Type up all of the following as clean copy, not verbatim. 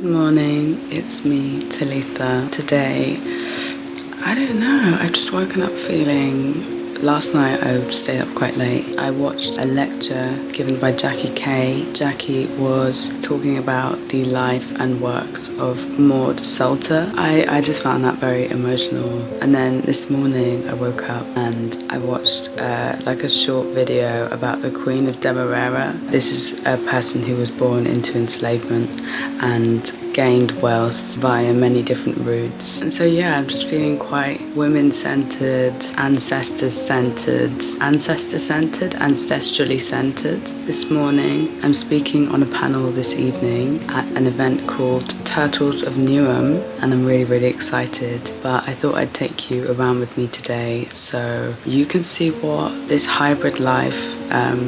Good morning, it's me, Talitha. Today, I don't know, I've just woken up feeling... Last night I stayed up quite late. I watched a lecture given by Jackie Kay. Jackie was talking about the life and works of Maud Salter. I just found that very emotional. And then this morning I woke up and I watched like a short video about the Queen of Demerara. This is a person who was born into enslavement and gained wealth via many different routes. And so yeah, I'm just feeling quite women-centered, ancestrally centered this morning. I'm speaking on a panel this evening at an event called Turtles of Newham, and I'm really excited. But I thought I'd take you around with me today so you can see what this hybrid life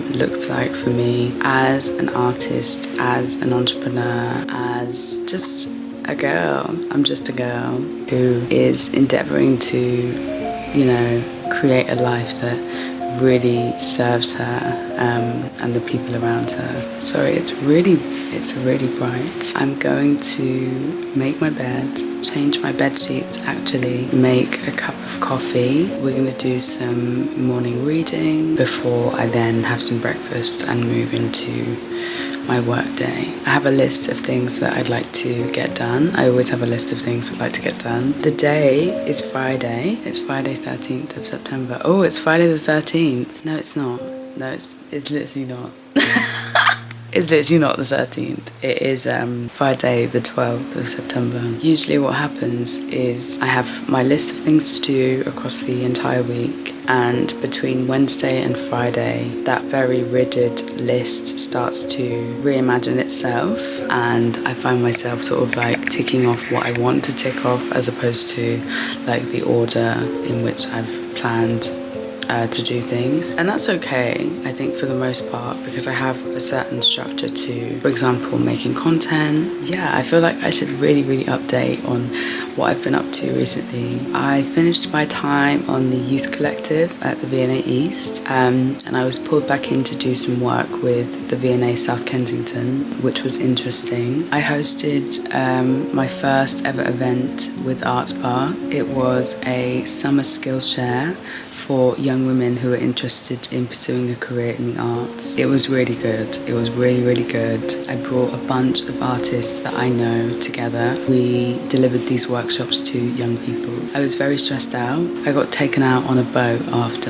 looked like for me as an artist, as an entrepreneur, as just a girl. I'm just a girl who is endeavoring to, create a life that really serves her and the people around her. Sorry, it's really bright. I'm going to make my bed, change my bed sheets actually, make a cup of coffee. We're going to do some morning reading before I then have some breakfast and move into my work day. I have a list of things that I'd like to get done. I always have a list of things I'd like to get done. The day is Friday. It's Friday 13th of September. Oh, it's Friday the 13th. No, it's not. No, it's literally not. It's literally not the 13th. It is Friday the 12th of September. Usually what happens is I have my list of things to do across the entire week, and between Wednesday and Friday, that very rigid list starts to reimagine itself, and I find myself sort of like ticking off what I want to tick off as opposed to like the order in which I've planned to do things. And that's okay, I think, for the most part, because I have a certain structure to, for example, making content. Yeah, I feel like I should really update on what I've been up to recently. I finished my time on the youth collective at the V&A East, and I was pulled back in to do some work with the V&A South Kensington, which was interesting. I hosted my first ever event with Arts Bar. It was a summer skills share for young women who are interested in pursuing a career in the arts. It was really good. It was really good. I brought a bunch of artists that I know together. We delivered these workshops to young people. I was very stressed out. I got taken out on a boat after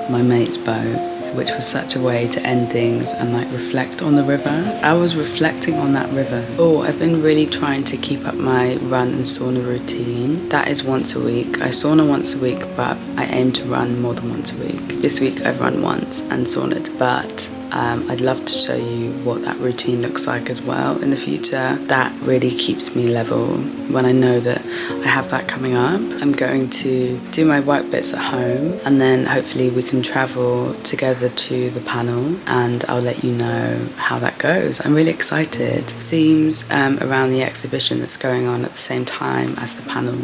my mate's boat, which was such a way to end things and like reflect on the river. I was reflecting on that river. Oh, I've been really trying to keep up my run and sauna routine. That is once a week. I sauna once a week, but I aim to run more than once a week. This week I've run once and saunaed, but I'd love to show you what that routine looks like as well in the future. That really keeps me level when I know that I have that coming up. I'm going to do my work bits at home, and then hopefully we can travel together to the panel, and I'll let you know how that goes. I'm really excited. Themes around the exhibition that's going on at the same time as the panel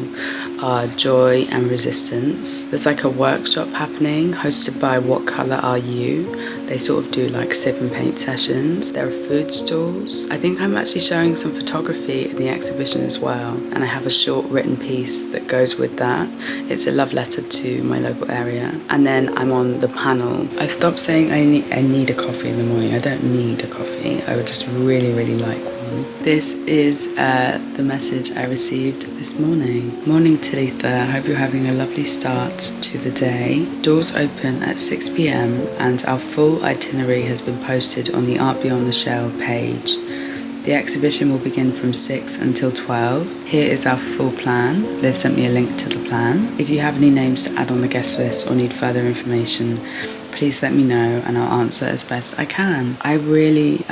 are joy and resistance. There's like a workshop happening hosted by What Colour Are You? They sort of do like sip and paint sessions. There are food stalls. I think I'm actually showing some photography in the exhibition as well, and I have a short written piece that goes with that. It's a love letter to my local area. And then I'm on the panel. I've stopped saying I need a coffee in the morning. I don't need a coffee. I would just really like one. This is the message I received this morning. Morning, Talitha. I hope you're having a lovely start to the day. Doors open at 6 p.m. and our full itinerary has been posted on the Art Beyond the Shell page. The exhibition will begin from 6 until 12. Here is our full plan. They've sent me a link to the plan. If you have any names to add on the guest list or need further information, please let me know and I'll answer as best I can. I really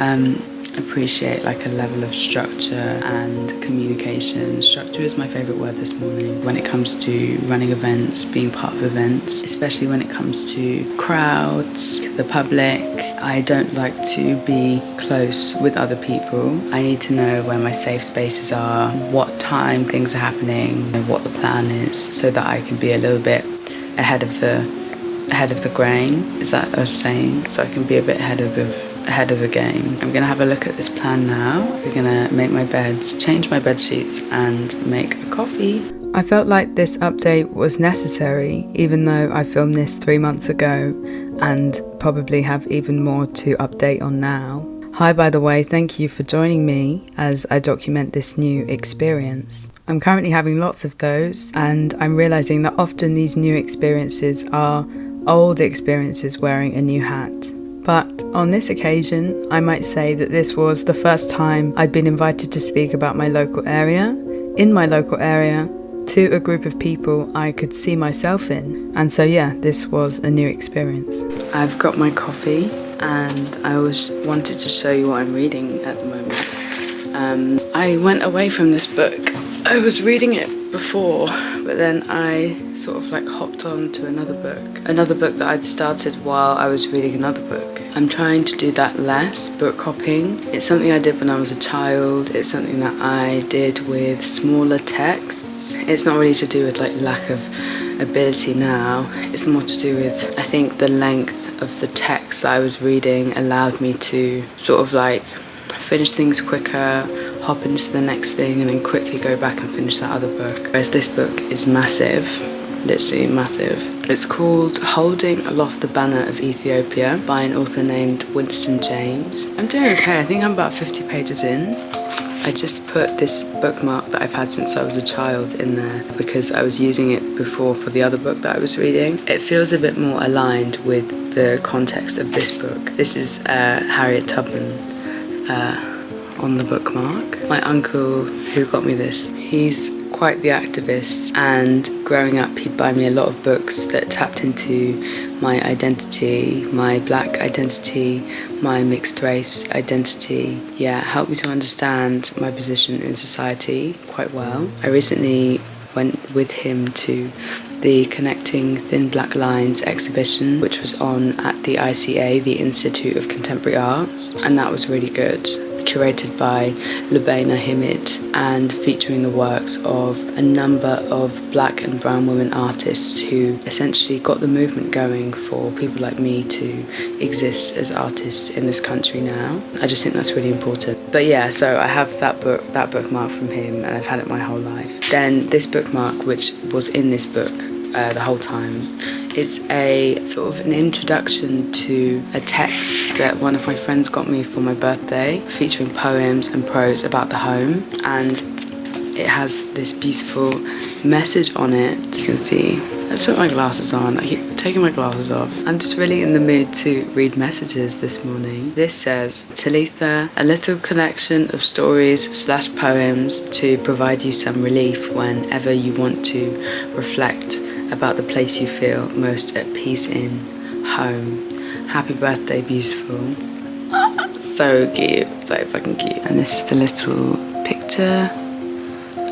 appreciate like a level of structure and communication. Structure is my favorite word this morning when it comes to running events, being part of events, especially when it comes to crowds, the public. I don't like to be close with other people. I need to know where my safe spaces are, what time things are happening, and what the plan is, so that I can be a little bit ahead of the grain. Is that a saying? So I can be a bit ahead of ahead of the game. I'm gonna have a look at this plan now. We're gonna make my bed, change my bed sheets, and make a coffee. I felt like this update was necessary, even though I filmed this 3 months ago and probably have even more to update on now. Hi, by the way, thank you for joining me as I document this new experience. I'm currently having lots of those, and I'm realizing that often these new experiences are old experiences wearing a new hat. But on this occasion, I might say that this was the first time I'd been invited to speak about my local area, in my local area, to a group of people I could see myself in. And so yeah, this was a new experience. I've got my coffee and I always wanted to show you what I'm reading at the moment. I went away from this book. I was reading it before, but then I sort of like hopped on to another book that I'd started while I was reading another book. I'm trying to do that less, book hopping. It's something I did when I was a child. It's something that I did with smaller texts. It's not really to do with like lack of ability now. It's more to do with, I think, the length of the text that I was reading allowed me to sort of like finish things quicker, hop into the next thing, and then quickly go back and finish that other book. Whereas this book is massive, literally massive. It's called Holding Aloft the Banner of Ethiopia by an author named Winston James. I'm doing okay, I think I'm about 50 pages in. I just put this bookmark that I've had since I was a child in there because I was using it before for the other book that I was reading. It feels a bit more aligned with the context of this book. This is Harriet Tubman on the bookmark. My uncle who got me this, he's quite the activist, and growing up he'd buy me a lot of books that tapped into my identity, my black identity, my mixed race identity. Yeah, helped me to understand my position in society quite well. I recently went with him to the Connecting Thin Black Lines exhibition, which was on at the ICA, the Institute of Contemporary Arts, and that was really good. Curated by Lubaina Himid and featuring the works of a number of black and brown women artists who essentially got the movement going for people like me to exist as artists in this country now. I just think that's really important. But yeah, so I have that bookmark from him, and I've had it my whole life. Then this bookmark, which was in this book the whole time, it's a sort of an introduction to a text that one of my friends got me for my birthday, featuring poems and prose about the home, and it has this beautiful message on it. You can see. Let's put my glasses on. I keep taking my glasses off. I'm just really in the mood to read messages this morning. This says, Talitha, a little collection of stories/poems to provide you some relief whenever you want to reflect about the place you feel most at peace in, home. Happy birthday, beautiful. So cute, so fucking cute. And this is the little picture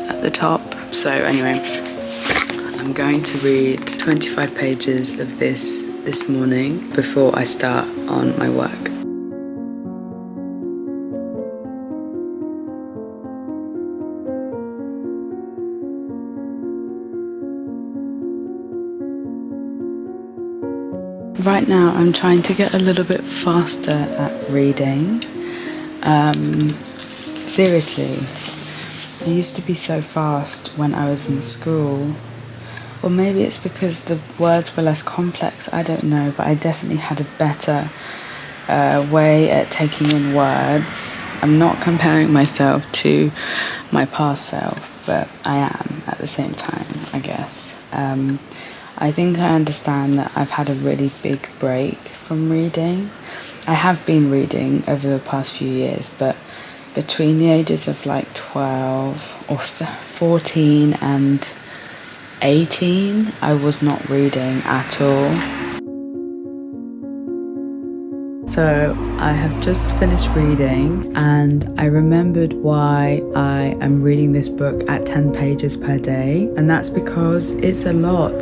at the top. So anyway, I'm going to read 25 pages of this morning before I start on my work. Right now I'm trying to get a little bit faster at reading. Seriously, I used to be so fast when I was in school. Or maybe it's because the words were less complex, I don't know, but I definitely had a better way at taking in words. I'm not comparing myself to my past self, but I am at the same time, I guess. I think I understand that I've had a really big break from reading. I have been reading over the past few years, but between the ages of like 12 or 14 and 18, I was not reading at all. So I have just finished reading, and I remembered why I am reading this book at 10 pages per day, and that's because it's a lot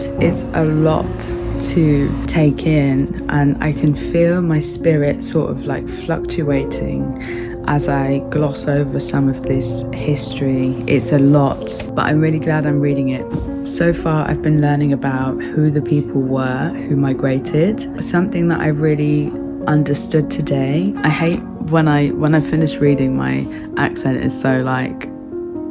to take in, and I can feel my spirit sort of like fluctuating as I gloss over some of this history. It's a lot, but I'm really glad I'm reading it. So far I've been learning about who the people were who migrated, something that I really understood today. I hate when I finish reading, my accent is so like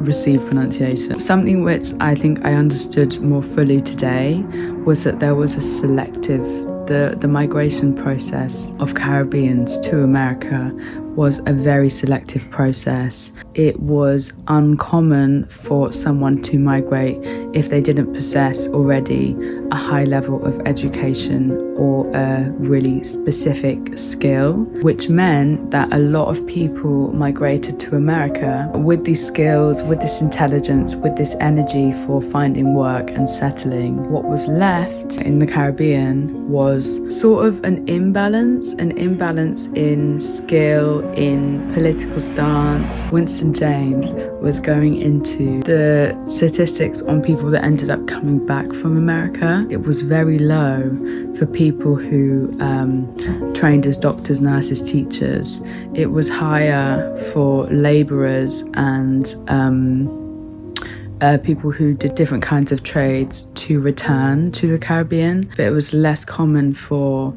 received pronunciation. Something which I think I understood more fully today was that there was a selective, the migration process of Caribbeans to America was a very selective process. It was uncommon for someone to migrate if they didn't possess already a high level of education or a really specific skill, which meant that a lot of people migrated to America with these skills, with this intelligence, with this energy for finding work and settling. What was left in the Caribbean was sort of an imbalance in skill, in political stance. Winston James was going into the statistics on people that ended up coming back from America. It was very low for people who trained as doctors, nurses, teachers. It was higher for labourers and people who did different kinds of trades to return to the Caribbean, but it was less common for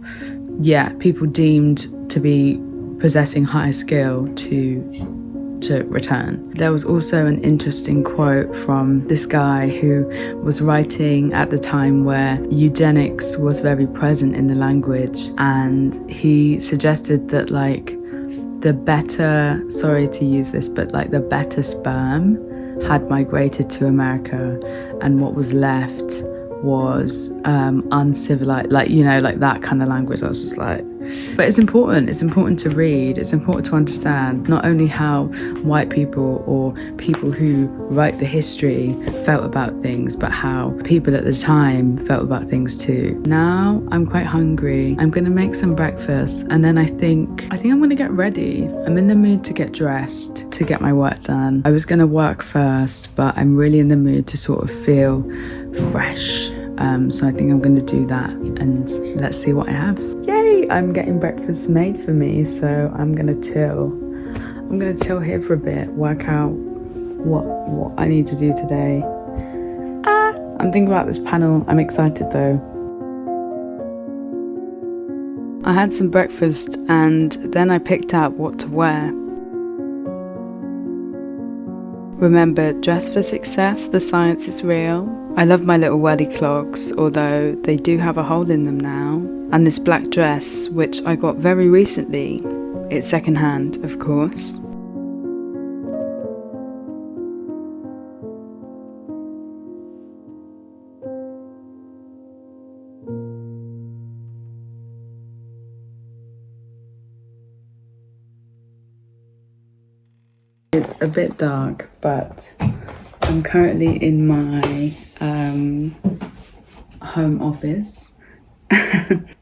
people deemed to be possessing high skill to return. There was also an interesting quote from this guy who was writing at the time where eugenics was very present in the language, and he suggested that like the better, sorry to use this, but like the better sperm had migrated to America, and what was left was uncivilized, like, you know, like that kind of language. I was just like, but it's important to read, it's important to understand not only how white people or people who write the history felt about things, but how people at the time felt about things too. Now I'm quite hungry. I'm gonna make some breakfast, and then I think I'm gonna get ready. I'm in the mood to get dressed, to get my work done. I was gonna work first, but I'm really in the mood to sort of feel fresh. So I think I'm going to do that, and let's see what I have. Yay! I'm getting breakfast made for me, so I'm going to chill. I'm going to chill here for a bit, work out what I need to do today. I'm thinking about this panel. I'm excited though. I had some breakfast and then I picked out what to wear. Remember, dress for success, the science is real. I love my little welly clogs, although they do have a hole in them now. And this black dress, which I got very recently. It's secondhand, of course. It's a bit dark, but I'm currently in my home office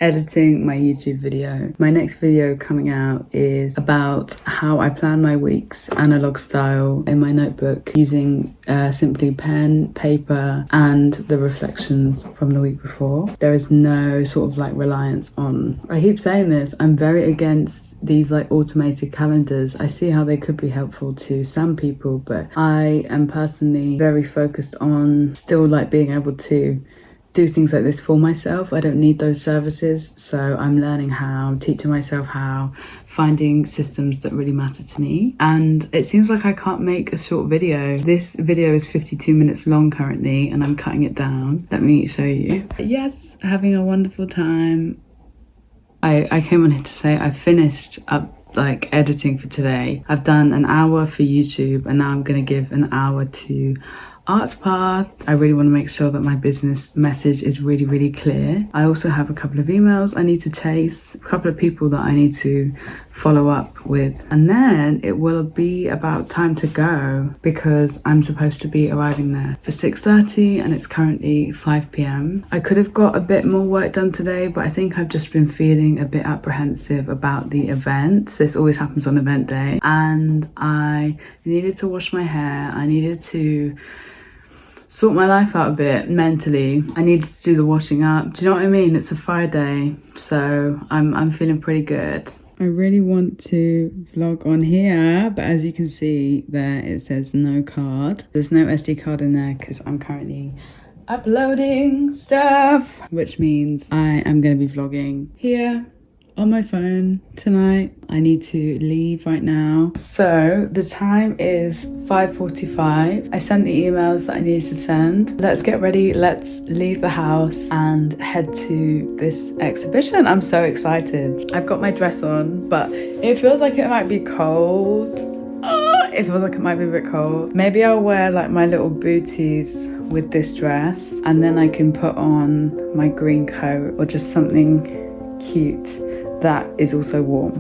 editing my YouTube video. My next video coming out is about how I plan my weeks analog style in my notebook using simply pen, paper, and the reflections from the week before. There is no sort of like reliance on, I keep saying this, I'm very against these like automated calendars. I see how they could be helpful to some people, but I am personally very focused on still like being able to do things like this for myself. I don't need those services, so I'm learning how, teaching myself how, finding systems that really matter to me. And it seems like I can't make a short video. This video is 52 minutes long currently, and I'm cutting it down. Let me show you. Yes, having a wonderful time. I came on here to say I finished up like editing for today. I've done an hour for YouTube, and now I'm gonna give an hour to Arts Path. I really want to make sure that my business message is really, really clear. I also have a couple of emails I need to chase, a couple of people that I need to follow up with, and then it will be about time to go because I'm supposed to be arriving there for 6:30 and it's currently 5 p.m. I could have got a bit more work done today, but I think I've just been feeling a bit apprehensive about the event. This always happens on event day, and I needed to wash my hair. I needed to sort my life out a bit mentally. I needed to do the washing up. Do you know what I mean? It's a Friday, so I'm feeling pretty good. I really want to vlog on here, but as you can see there, it says no card. There's no SD card in there because I'm currently uploading stuff, which means I am going to be vlogging here on my phone tonight. I need to leave right now. So the time is 5:45. I sent the emails that I needed to send. Let's get ready. Let's leave the house and head to this exhibition. I'm so excited. I've got my dress on, but it feels like it might be cold. It feels like it might be a bit cold. Maybe I'll wear like my little booties with this dress, and then I can put on my green coat or just something cute that is also warm.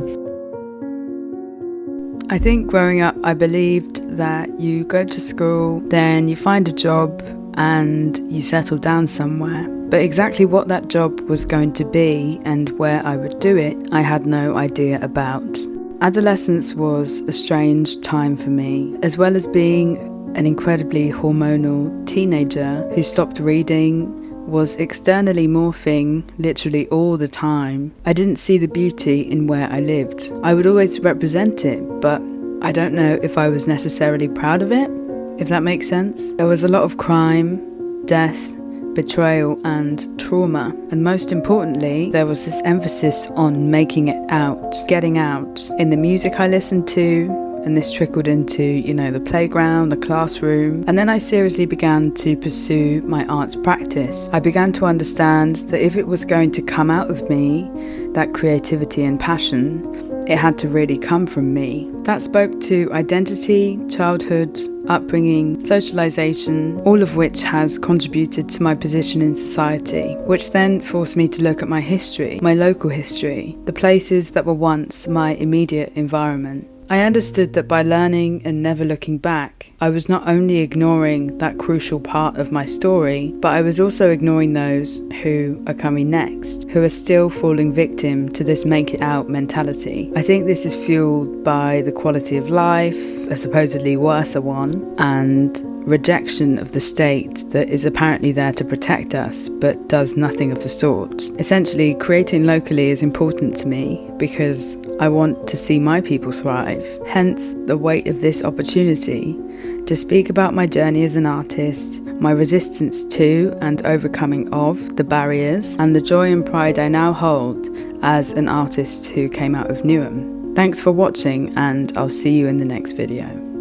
I think growing up, I believed that you go to school, then you find a job and you settle down somewhere. But exactly what that job was going to be and where I would do it, I had no idea about. Adolescence was a strange time for me, as well as being an incredibly hormonal teenager who stopped reading, was externally morphing literally all the time. I didn't see the beauty in where I lived. I would always represent it, but I don't know if I was necessarily proud of it, if that makes sense. There was a lot of crime, death, betrayal and trauma, and most importantly there was this emphasis on making it out, getting out in the music I listened to, and this trickled into, the playground, the classroom. And then I seriously began to pursue my arts practice. I began to understand that if it was going to come out of me, that creativity and passion, it had to really come from me. That spoke to identity, childhood, upbringing, socialization, all of which has contributed to my position in society, which then forced me to look at my history, my local history, the places that were once my immediate environment. I understood that by learning and never looking back, I was not only ignoring that crucial part of my story, but I was also ignoring those who are coming next, who are still falling victim to this make it out mentality. I think this is fueled by the quality of life, a supposedly worse one, and rejection of the state that is apparently there to protect us but does nothing of the sort. Essentially, creating locally is important to me because I want to see my people thrive. Hence the weight of this opportunity to speak about my journey as an artist, my resistance to and overcoming of the barriers, and the joy and pride I now hold as an artist who came out of Newham. Thanks for watching, and I'll see you in the next video.